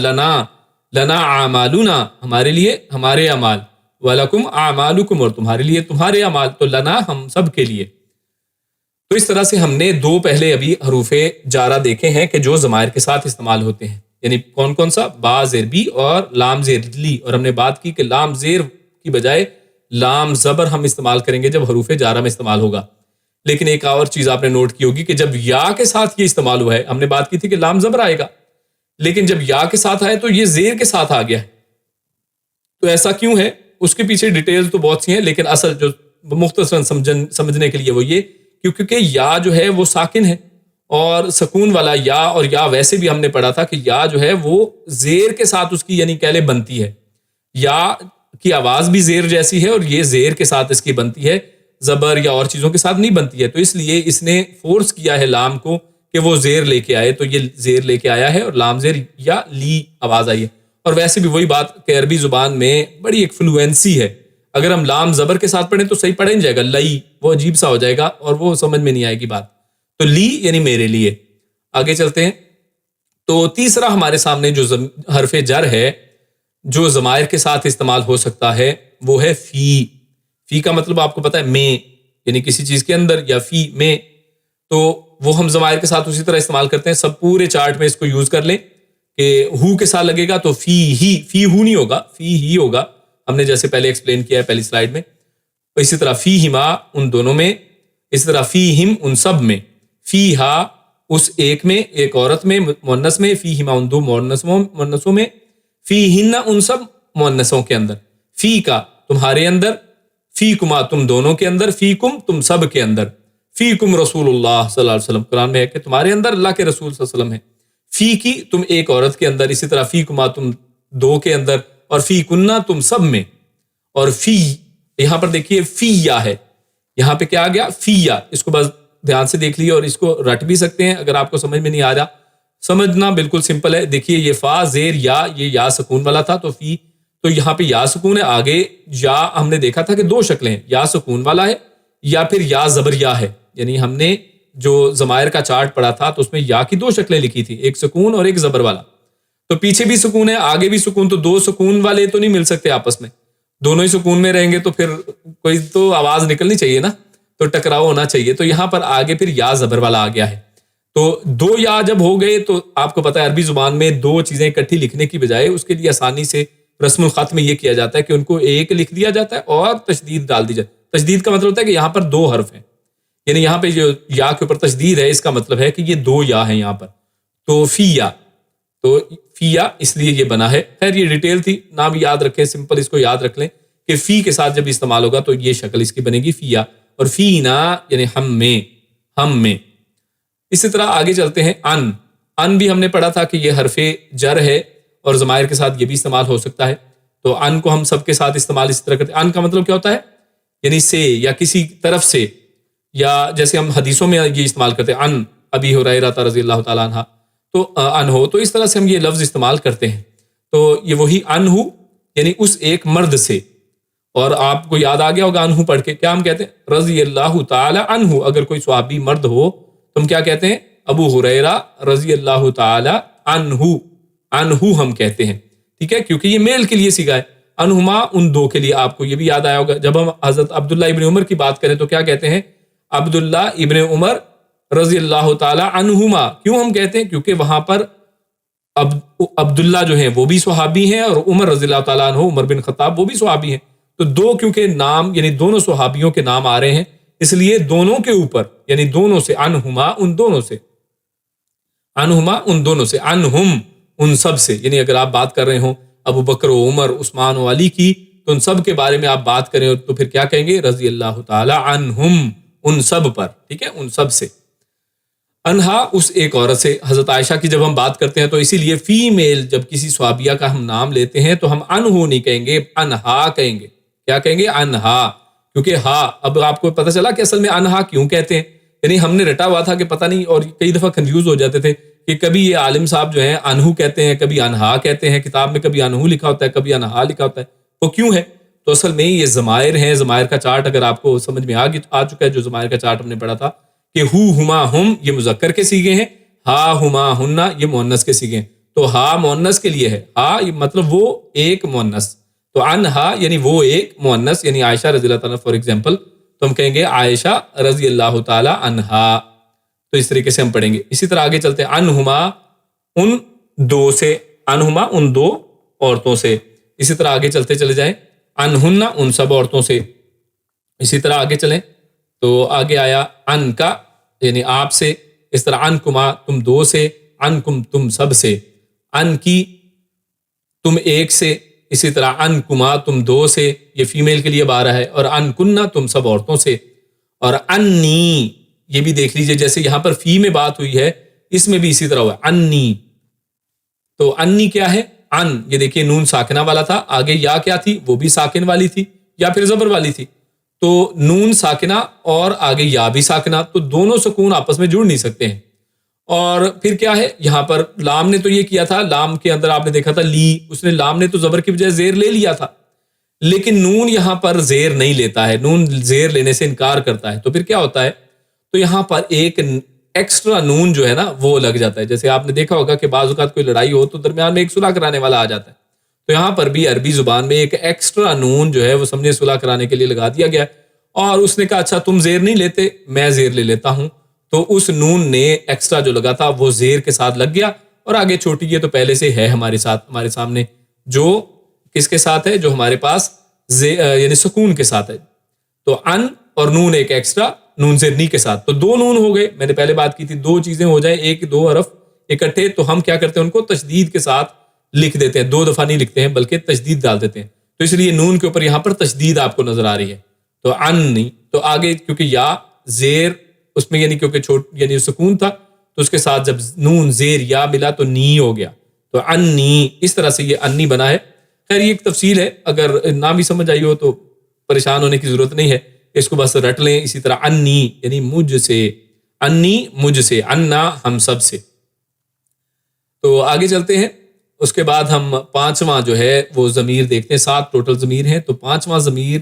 Speaker 1: لنا اعمالنا ہمارے لیے ہمارے اعمال، ولکم اعمالکم اور تمہارے لیے تمہارے اعمال. تو لنا ہم سب کے لیے. تو اس طرح سے ہم نے دو پہلے ابھی حروف جارہ دیکھے ہیں کہ جو ضمائر کے ساتھ استعمال ہوتے ہیں، یعنی کون کون سا؟ با زیر بی اور لام زیر لی. اور ہم نے بات کی کہ لام زیر کی بجائے لام زبر ہم استعمال کریں گے جب حروف جارہ میں استعمال ہوگا. لیکن ایک اور چیز آپ نے نوٹ کی ہوگی کہ جب یا کے ساتھ یہ استعمال ہوا ہے، ہم نے بات کی تھی کہ لام زبر آئے گا، لیکن جب یا کے ساتھ آئے تو یہ زیر کے ساتھ آ گیا ہے. تو ایسا کیوں ہے؟ اس کے پیچھے ڈیٹیل تو بہت سی ہیں، لیکن اصل جو مختصراً سمجھنے کے لیے وہ یہ کیونکہ یا جو ہے وہ ساکن ہے، اور سکون والا یا، اور یا ویسے بھی ہم نے پڑھا تھا کہ یا جو ہے وہ زیر کے ساتھ اس کی یعنی کہہ لے بنتی ہے. یا کی آواز بھی زیر جیسی ہے اور یہ زیر کے ساتھ اس کی بنتی ہے، زبر یا اور چیزوں کے ساتھ نہیں بنتی ہے. تو اس لیے اس نے فورس کیا ہے لام کو کہ وہ زیر لے کے آئے، تو یہ زیر لے کے آیا ہے اور لام زیر یا لی آواز آئی ہے. اور ویسے بھی وہی بات کہ عربی زبان میں بڑی ایک فلوئنسی ہے، اگر ہم لام زبر کے ساتھ پڑھیں تو صحیح پڑھا نہیں جائے گا، لئی وہ عجیب سا ہو جائے گا اور وہ سمجھ میں نہیں آئے گی بات. تو لی یعنی میرے لیے. آگے چلتے ہیں. تو تیسرا ہمارے سامنے جو حرف جر ہے جو ضمائر کے ساتھ استعمال ہو سکتا ہے وہ ہے فی. فی کا مطلب آپ کو پتا ہے میں، یعنی کسی چیز کے اندر، یا فی میں. تو وہ ہم ضمائر کے ساتھ اسی طرح استعمال کرتے ہیں. سب پورے چارٹ میں اس کو یوز کر لیں کہ ہو کے ساتھ لگے گا تو فی ہی، فی ہو نہیں ہوگا، فی ہی ہوگا. ہم نے جیسے پہلے ایکسپلین کیا ہے پہلی سلائیڈ میں. اسی طرح فی ہما ان دونوں میں، اسی طرح فی ہم ان سب میں، فی ہا اس ایک میں، ایک عورت میں مؤنث میں، فی ہما ان دو مؤنثوں میں، فی ہن ان سب مؤنثوں کے اندر، فی کا تمہارے اندر، فی کما تم دونوں کے اندر، فی کم تم سب کے اندر، فی کم رسول اللہ صلی اللہ علیہ وسلم قرآن میں ہے کہ تمہارے اندر اللہ کے رسول صلی اللہ علیہ وسلم ہے. فی کی تم ایک عورت کے اندر، اسی طرح فی کما تم دو کے اندر، اور فی کنہ تم سب میں. اور فی یہاں پر دیکھیے فی یا ہے، یہاں پہ کیا آ گیا؟ فی یا. اس کو بس دھیان سے دیکھ لیے اور اس کو رٹ بھی سکتے ہیں اگر آپ کو سمجھ میں نہیں آ رہا. سمجھنا بالکل سمپل ہے. دیکھیے یہ فا زیر یا، یہ یا سکون والا تھا، تو فی تو یہاں پہ یا سکون ہے. آگے یا ہم نے دیکھا تھا کہ دو شکلیں ہیں، یا سکون والا ہے یا پھر یا زبر یا ہے. یعنی ہم نے جو ضمائر کا چارٹ پڑھا تھا تو اس میں یا کی دو شکلیں لکھی تھی، ایک سکون اور ایک زبر والا. تو پیچھے بھی سکون ہے، آگے بھی سکون. تو دو سکون والے تو نہیں مل سکتے آپس میں، دونوں ہی سکون میں رہیں گے تو پھر کوئی تو آواز نکلنی چاہیے نا، تو ٹکراؤ ہونا چاہیے. تو یہاں پر آگے پھر یا زبر والا آ گیا ہے. تو دو یا جب ہو گئے تو آپ کو پتا ہے عربی زبان میں دو چیزیں اکٹھی لکھنے کی بجائے اس کے لیے آسانی سے رسم الخط میں یہ کیا جاتا ہے کہ ان کو ایک لکھ دیا جاتا ہے اور تشدید ڈال دی جاتی ہے. تشدید کا مطلب ہوتا ہے کہ یہاں پر دو حرف ہیں، یعنی یہاں پہ جو یا کے اوپر تشدید ہے اس کا مطلب ہے کہ یہ دو یا ہیں یہاں پر. تو فی یا، تو فی یا اس لیے یہ بنا ہے. خیر یہ ڈیٹیل تھی، نام یاد رکھیں، سمپل اس کو یاد رکھ لیں کہ فی کے ساتھ جب استعمال ہوگا تو یہ شکل اس کی بنے گی فی یا. اور فی نا یعنی ہم میں، ہم میں. اسی طرح آگے چلتے ہیں. ان بھی ہم نے پڑھا تھا کہ یہ حرف جر ہے اور ضمائر کے ساتھ یہ بھی استعمال ہو سکتا ہے. تو ان کو ہم سب کے ساتھ استعمال اس طرح کرتے ہیں. ان کا مطلب کیا ہوتا ہے؟ یعنی سے یا کسی طرف سے، یا جیسے ہم حدیثوں میں یہ استعمال کرتے ہیں ان ابی ہریرہ رضی اللہ تعالیٰ عنہ، تو ان ہو، تو اس طرح سے ہم یہ لفظ استعمال کرتے ہیں. تو یہ وہی ان ہو یعنی اس ایک مرد سے. اور آپ کو یاد آ گیا ہوگا انہو پڑھ کے کیا ہم کہتے ہیں؟ رضی اللہ تعالی عنہ. اگر کوئی صحابی مرد ہو تو ہم کیا کہتے ہیں؟ ابو ہریرہ رضی اللہ تعالی عنہ. عنہ ہم کہتے ہیں، ٹھیک ہے، کیونکہ یہ میل کے لیے صیغہ ہے. انہما ان دو کے لیے. آپ کو یہ بھی یاد آیا ہوگا جب ہم حضرت عبداللہ ابن عمر کی بات کریں تو کیا کہتے ہیں؟ عبداللہ ابن عمر رضی اللہ تعالی عنہما. کیوں ہم کہتے ہیں؟ کیونکہ وہاں پر عبداللہ جو ہیں وہ بھی صحابی ہیں اور عمر رضی اللہ تعالیٰ عنہ، عمر بن خطاب، وہ بھی صحابی ہیں. تو دو کیونکہ نام یعنی دونوں صحابیوں کے نام آ رہے ہیں، اس لیے دونوں کے اوپر یعنی دونوں سے، انہما ان دونوں سے، انہما ان دونوں سے، انہم ان سب سے. یعنی اگر آپ بات کر رہے ہوں ابو بکر و عمر، عثمان و علی کی، تو ان سب کے بارے میں آپ بات کریں تو پھر کیا کہیں گے؟ رضی اللہ تعالی عنہم، ان سب پر، ٹھیک ہے، ان سب سے. انہا اس ایک عورت سے. حضرت عائشہ کی جب ہم بات کرتے ہیں تو اسی لیے فیمیل جب کسی صحابیہ کا ہم نام لیتے ہیں تو ہم انہو نہیں کہیں گے، انہا کہیں گے. کیا کہیں گے؟ انہا. کیونکہ ہا، اب آپ کو پتہ چلا کہ اصل میں انہا کیوں کہتے ہیں. یعنی ہم نے رٹا ہوا تھا کہ پتہ نہیں، اور کئی دفعہ کنفیوز ہو جاتے تھے کہ کبھی یہ عالم صاحب جو ہیں انہو کہتے ہیں، کبھی انہا کہتے ہیں، کتاب میں کبھی انہو لکھا ہوتا ہے، کبھی انہا لکھا ہوتا ہے. وہ کیوں ہے؟ تو اصل میں یہ ضمائر ہیں. ضمائر کا چارٹ اگر آپ کو سمجھ میں آ چکا ہے، جو ضمائر کا چارٹ ہم نے پڑھا تھا کہ ہو، ہما، ہم یہ مذکر کے صیغے ہیں، ہا، ہما، ہننا یہ مؤنث کے صیغے ہیں. تو ہا مؤنث کے لیے ہے، ہا مطلب وہ ایک مؤنث. تو انہا یعنی وہ ایک مؤنث، یعنی عائشہ رضی اللہ تعالیٰ فار ایگزامپل، تو ہم کہیں گے عائشہ رضی اللہ تعالی عنہا. تو اس طریقے سے ہم پڑھیں گے. اسی طرح آگے چلتے ہیں، انہما ان دو سے، انہما ان دو عورتوں سے. اسی طرح آگے چلتے چلے جائیں، انہنہ ان سب عورتوں سے. اسی طرح آگے چلیں تو آگے آیا ان کا یعنی آپ سے. اس طرح انکما تم دو سے، انکم تم سب سے، ان کی تم ایک سے. اسی طرح انکما تم دو سے، یہ فیمیل کے لیے بارہ ہے. اور انکنہ تم سب عورتوں سے. اور انی یہ بھی دیکھ لیجئے، جیسے یہاں پر فی میں بات ہوئی ہے، اس میں بھی اسی طرح ہوا انی. تو انی کیا ہے؟ ان، یہ دیکھیے نون ساکنہ والا تھا، آگے یا کیا تھی؟ وہ بھی ساکن والی تھی یا پھر زبر والی تھی. تو نون ساکنہ اور آگے یا بھی ساکنہ، تو دونوں سکون آپس میں جڑ نہیں سکتے ہیں. اور پھر کیا ہے یہاں پر؟ لام نے تو یہ کیا تھا، لام کے اندر آپ نے دیکھا تھا لی، اس نے لام نے تو زبر کی بجائے زیر لے لیا تھا. لیکن نون یہاں پر زیر نہیں لیتا ہے، نون زیر لینے سے انکار کرتا ہے. تو پھر کیا ہوتا ہے؟ تو یہاں پر ایک ایکسٹرا نون جو ہے نا وہ لگ جاتا ہے. جیسے آپ نے دیکھا ہوگا کہ بعض اوقات کوئی لڑائی ہو تو درمیان میں ایک صلح کرانے والا آ جاتا ہے. تو یہاں پر بھی عربی زبان میں ایک ایکسٹرا نون جو ہے وہ سمجھے صلح کرانے کے لیے لگا دیا گیا. اور اس نے کہا اچھا تم زیر نہیں لیتے، میں زیر لے لیتا ہوں. تو اس نون نے ایکسٹرا جو لگا تھا وہ زیر کے ساتھ لگ گیا. اور آگے چھوٹی یہ تو پہلے سے ہے ہمارے ساتھ، ہمارے سامنے، جو کس کے ساتھ ہے؟ جو ہمارے پاس یعنی سکون کے ساتھ ہے. تو ان اور نون ایک ایکسٹرا نون زرنی کے ساتھ. تو دو نون ہو گئے. میں نے پہلے بات کی تھی دو چیزیں ہو جائیں، ایک دو حرف اکٹھے، تو ہم کیا کرتے ہیں؟ ان کو تشدید کے ساتھ لکھ دیتے ہیں. دو دفعہ نہیں لکھتے ہیں بلکہ تشدید ڈال دیتے ہیں. تو اس لیے نون کے اوپر یہاں پر تشدید آپ کو نظر آ رہی ہے. تو ان نہیں، تو آگے کیونکہ یا زیر اس میں یعنی کیونکہ یعنی سکون تھا، تو اس کے ساتھ جب نون زیر یا ملا تو نی ہو گیا. تو انی، اس طرح سے یہ انی بنا ہے. خیر یہ ایک تفصیل ہے، اگر نہ بھی سمجھ آئی ہو تو پریشان ہونے کی ضرورت نہیں ہے، اس کو بس رٹ لیں. اسی طرح انی یعنی مجھ سے، انی مجھ سے، انا ہم سب سے. تو آگے چلتے ہیں. اس کے بعد ہم پانچواں جو ہے وہ ضمیر دیکھتے ہیں. 7 ٹوٹل ضمیر ہیں. تو پانچواں ضمیر،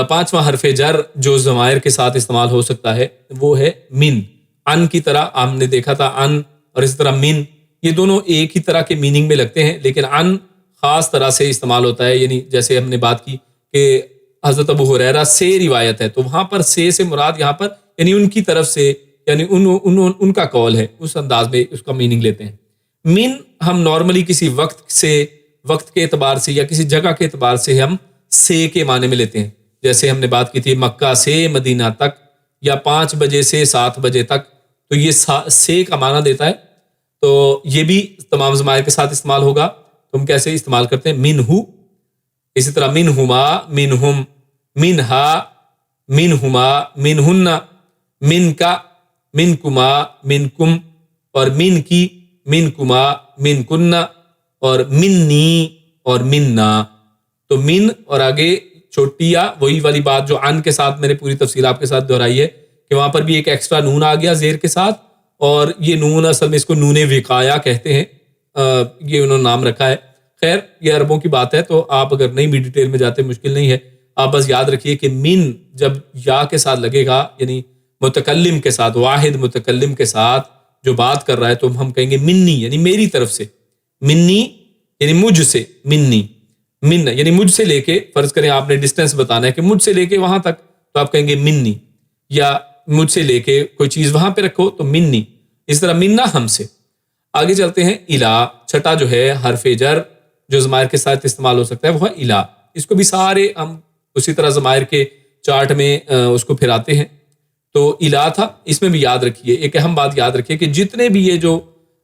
Speaker 1: پانچواں حرف جر جو ضمائر کے ساتھ استعمال ہو سکتا ہے وہ ہے من. ان کی طرح ہم نے دیکھا تھا ان، اور اس طرح من، یہ دونوں ایک ہی طرح کے میننگ میں لگتے ہیں. لیکن ان خاص طرح سے استعمال ہوتا ہے. یعنی جیسے ہم نے بات کی کہ حضرت ابو ہریرہ سے روایت ہے، تو وہاں پر سے مراد یہاں پر یعنی ان کی طرف سے، یعنی ان کا قول ہے، اس انداز میں اس کا میننگ لیتے ہیں. من ہم نارملی کسی وقت کے اعتبار سے یا کسی جگہ کے اعتبار سے ہم سے کے معنی میں لیتے ہیں. جیسے ہم نے بات کی تھی مکہ سے مدینہ تک، یا 5 بجے سے 7 بجے تک، تو یہ سے کا معنی دیتا ہے. تو یہ بھی تمام ضمائر کے ساتھ استعمال ہوگا. تو ہم کیسے استعمال کرتے ہیں؟ منہو. اسی طرح منہما، منہم، منہا، منہما، منہن، من کا، منکما، منکم، اور من کی، منکما، منکن، اور منی اور مننا. تو من اور آگے چھوٹی یا وہی والی بات جو ان کے ساتھ میں نے پوری تفصیل آپ کے ساتھ دہرائی ہے کہ وہاں پر بھی ایک ایکسٹرا نون آ گیا زیر کے ساتھ. اور یہ نون اصل میں اس کو نون وقایا کہتے ہیں، یہ انہوں نے نام رکھا ہے. خیر یہ عربوں کی بات ہے، تو آپ اگر نہیں بھی ڈیٹیل میں جاتے مشکل نہیں ہے. آپ بس یاد رکھیے کہ من جب یا کے ساتھ لگے گا، یعنی متکلم کے ساتھ، واحد متکلم کے ساتھ جو بات کر رہا ہے، تو ہم کہیں گے منی یعنی میری طرف سے. منی یعنی مجھ سے، منی، من یعنی مجھ سے لے کے، فرض کریں آپ نے ڈسٹینس بتانا ہے کہ مجھ سے لے کے وہاں تک، تو آپ کہیں گے منی. یا مجھ سے لے کے کوئی چیز وہاں پہ رکھو تو منی. اس طرح منا ہم سے. آگے چلتے ہیں. الا، چھٹا جو ہے حرف جر جو ضمائر کے ساتھ استعمال ہو سکتا ہے وہ ہے الا. اس کو بھی سارے ہم اسی طرح ضمائر کے چارٹ میں اس کو پھراتے ہیں. تو الا تھا، اس میں بھی یاد رکھیے ایک اہم بات یاد رکھیے کہ جتنے بھی یہ جو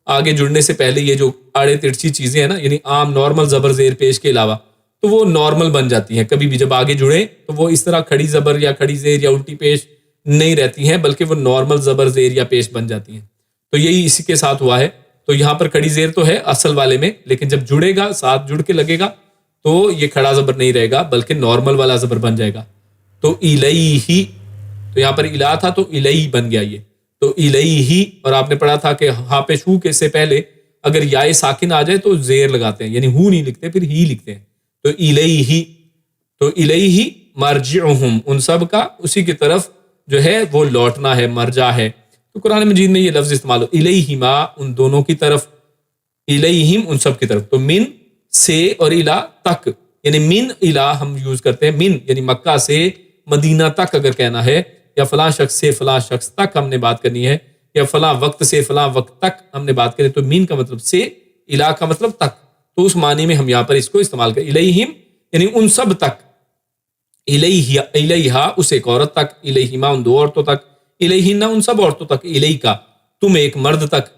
Speaker 1: آگے جڑنے سے پہلے یہ جو آڑے ترچھی چیزیں ہیں نا، یعنی عام نارمل زبر زیر پیش کے علاوہ، تو وہ نارمل بن جاتی ہیں. کبھی بھی جب آگے جڑیں تو وہ اس طرح کھڑی زبر یا کھڑی زیر یا الٹی پیش نہیں رہتی ہیں، بلکہ وہ نارمل زبر زیر یا پیش بن جاتی ہیں. تو یہی اسی کے ساتھ ہوا ہے. تو یہاں پر کھڑی زیر تو ہے اصل والے میں، لیکن جب جڑے گا، ساتھ جڑ کے لگے گا، تو یہ کھڑا زبر نہیں رہے گا بلکہ نارمل والا زبر بن جائے گا. تو الیہ، تو یہاں پر الہ تھا تو الیہ بن گیا یہ، تو الیہ، اور آپ نے پڑھا تھا کہ ہاں پہ شو کے سے پہلے اگر یائے ساکن آ جائے تو زیر لگاتے ہیں، یعنی ہو نہیں لکھتے، پھر ہی لکھتے ہیں، تو الیہ، تو الیہ مرجعہم، ان سب کا اسی کی طرف جو ہے وہ لوٹنا ہے، مرجع ہے۔ تو قرآن مجید میں یہ لفظ استعمال ہو، الیہما، ان دونوں کی طرف، الیہم، ان سب کی طرف، تو من سے اور الہ تک، یعنی من الہ ہم یوز کرتے ہیں، من یعنی مکہ سے مدینہ تک اگر کہنا ہے، یا فلاں شخص سے فلاں شخص تک ہم نے بات کرنی ہے، یا فلاں وقت سے فلاں وقت تک ہم نے بات کرنی، تو من کا مطلب سے، الہ کا مطلب تک، تو اس معنی میں ہم یہاں پر اس کو استعمال کریں، الیہم یعنی ان سب تک، الیہ الیہا اس ایک عورت تک، الیہما ان دو عورتوں تک، الیہن ان سب عورتوں تک، الیکا تم ایک مرد تک،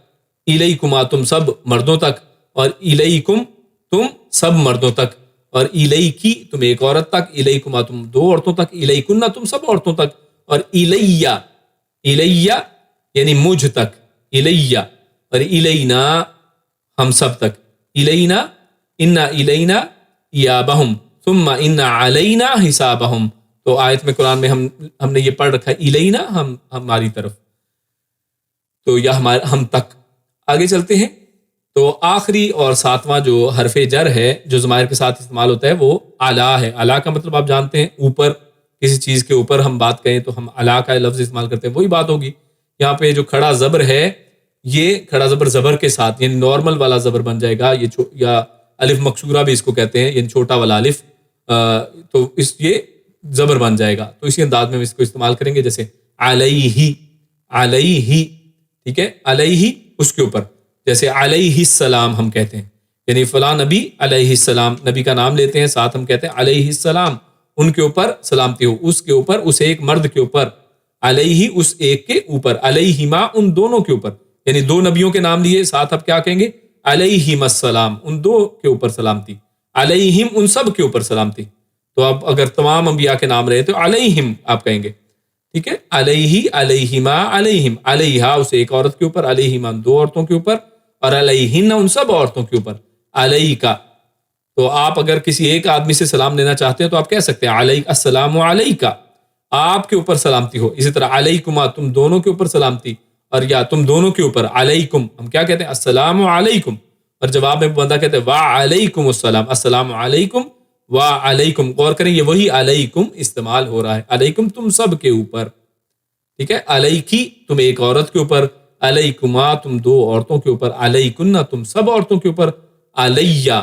Speaker 1: الیکما تم سب مردوں تک، اور الیکم تم سب مردوں تک، اور الیکی تم ایک عورت تک، الیکما تم دو عورتوں تک، الیکن تم سب عورتوں تک، اور الیہ، الیہ یعنی مجھ تک، الیہ، اور الینا ہم سب تک، الینا انا الینا ایابہم ثم ان علینا حسابہم، تو آیت میں قرآن میں ہم نے یہ پڑھ رکھا ہے الینا، ہماری طرف، تو یا ہم تک۔ آگے چلتے ہیں، تو آخری اور ساتواں جو حرف جر ہے جو ضمائر کے ساتھ استعمال ہوتا ہے وہ اعلیٰ ہے۔ اعلیٰ کا مطلب آپ جانتے ہیں، اوپر، کسی چیز کے اوپر ہم بات کریں تو ہم اعلیٰ کا لفظ استعمال کرتے ہیں، وہی بات ہوگی یہاں پہ۔ جو کھڑا زبر ہے، یہ کھڑا زبر زبر کے ساتھ، یعنی نارمل والا زبر بن جائے گا، یہ یا الف مکسورہ بھی اس کو کہتے ہیں، یعنی چھوٹا والا الف، تو یہ زبر بن جائے گا، تو اسی انداز میں ہم اس کو استعمال کریں گے، جیسے علیہ، علیہ، ٹھیک ہے، علیہ اس کے اوپر، جیسے علیہ السلام ہم کہتے ہیں، یعنی فلاں نبی علیہ السلام، نبی کا نام لیتے ہیں، ساتھ ہم کہتے ہیں علیہ السلام، ان کے اوپر سلامتی ہو، اس کے اوپر، اس ایک مرد کے اوپر، علیہ اس ایک کے اوپر، علیہما ان دونوں کے اوپر، یعنی دو نبیوں کے نام لیے، ساتھ اب کیا کہیں گے، علیہم السلام، ان دو کے اوپر سلامتی، علیہم ان سب کے اوپر سلامتی۔ تو اب اگر تمام انبیاء کے نام رہے تو علیہم آپ کہیں گے، ٹھیک ہے، علیہ، علیہما، علیہم، علیہا اس ایک عورت کے اوپر، علیہما دو عورتوں کے اوپر، اور علیہن ان سب عورتوں کے اوپر، علیکا، تو آپ اگر کسی ایک آدمی سے سلام لینا چاہتے ہیں تو آپ کہہ سکتے ہیں علیک السلام علیکا، آپ کے اوپر سلامتی ہو۔ اسی طرح علیکما تم دونوں کے اوپر سلامتی، اور یا تم دونوں کے اوپر، علیکم ہم کیا کہتے ہیں، السلام علیکم، اور جواب میں بندہ کہتے ہیں وعلیکم السلام، السلام علیکم وعلیکم، غور کریں یہ وہی علیکم استعمال ہو رہا ہے، علیکم تم سب کے اوپر، ٹھیک ہے، علیکی تم ایک عورت کے اوپر، علیکما تم دو عورتوں کے اوپر، علیکن تم سب عورتوں کے اوپر، علیہ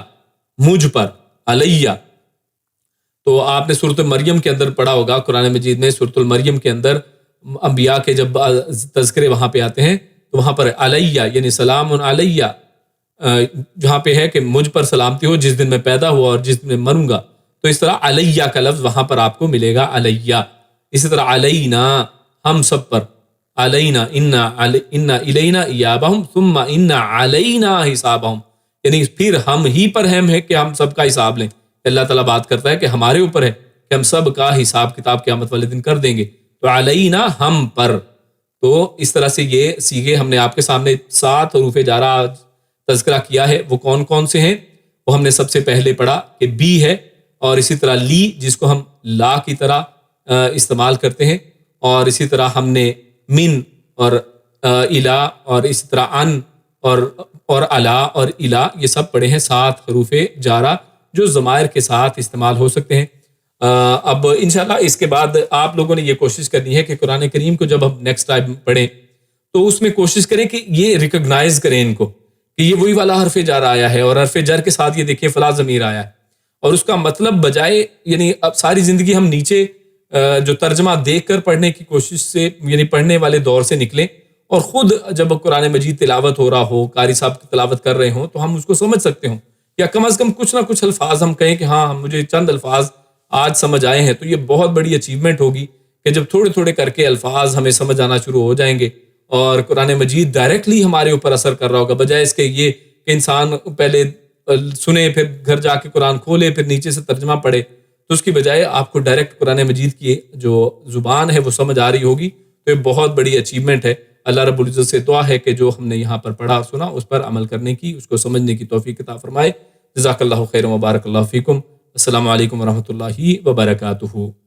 Speaker 1: مجھ پر، علیہ۔ تو آپ نے سورۃ مریم کے اندر پڑھا ہوگا، قرآن مجید میں سورۃ المریم کے اندر انبیاء کے جب تذکرے وہاں پہ آتے ہیں تو وہاں پر علیہ یعنی سلام علیہ، جہاں پہ ہے کہ مجھ پر سلامتی ہو جس دن میں پیدا ہوا اور جس دن میں مروں گا، تو اس طرح علیہ کا لفظ وہاں پر آپ کو ملے گا، علیہ۔ اسی طرح علینا ہم سب پر، علینا انا الینا ایابہم ثم ان علینا حسابہم، یعنی پھر ہم ہی پر ہم ہے کہ ہم سب کا حساب لیں۔ اللہ تعالیٰ بات کرتا ہے کہ ہمارے اوپر ہے کہ ہم سب کا حساب کتاب قیامت والے دن کر دیں گے، تو علینا ہم پر۔ تو اس طرح سے یہ سیغے ہم نے آپ کے سامنے 7 حروف جارہ تذکرہ کیا ہے، وہ کون کون سے ہیں؟ وہ ہم نے سب سے پہلے پڑھا کہ بی ہے، اور اسی طرح لی جس کو ہم لا کی طرح استعمال کرتے ہیں، اور اسی طرح ہم نے من اور الا، اور اسی طرح ان اور الا اور الا، یہ سب پڑھے ہیں 7 حروف جارہ جو ضمائر کے ساتھ استعمال ہو سکتے ہیں۔ اب انشاءاللہ اس کے بعد آپ لوگوں نے یہ کوشش کرنی ہے کہ قرآن کریم کو جب ہم نیکسٹ ٹائم پڑھیں تو اس میں کوشش کریں کہ یہ ریکگنائز کریں ان کو کہ یہ وہی والا حرف جر آیا ہے، اور حرف جر کے ساتھ یہ دیکھیں فلاں ضمیر آیا ہے، اور اس کا مطلب بجائے، یعنی اب ساری زندگی ہم نیچے جو ترجمہ دیکھ کر پڑھنے کی کوشش سے، یعنی پڑھنے والے دور سے نکلیں، اور خود جب قرآن مجید تلاوت ہو رہا ہو، قاری صاحب کی تلاوت کر رہے ہوں تو ہم اس کو سمجھ سکتے ہوں، یا کم از کم کچھ نہ کچھ الفاظ ہم کہیں کہ ہاں مجھے چند الفاظ آج سمجھ آئے ہیں، تو یہ بہت بڑی اچیومنٹ ہوگی کہ جب تھوڑے تھوڑے کر کے الفاظ ہمیں سمجھ آنا شروع ہو جائیں گے، اور قرآن مجید ڈائریکٹلی ہمارے اوپر اثر کر رہا ہوگا، بجائے اس کے یہ کہ انسان پہلے سنے، پھر گھر جا کے قرآن کھولے، پھر نیچے سے ترجمہ پڑھے، تو اس کی بجائے آپ کو ڈائریکٹ قرآن مجید کی جو زبان ہے وہ سمجھ آ رہی ہوگی، تو یہ بہت بڑی اچیومنٹ ہے۔ اللہ رب العزت سے دعا ہے کہ جو ہم نے یہاں پر پڑھا سنا اس پر عمل کرنے کی، اس کو سمجھنے کی توفیق عطا فرمائے۔ جزاک اللہ خیر و بارک اللہ فیکم۔ السلام علیکم ورحمۃ اللہ وبرکاتہ۔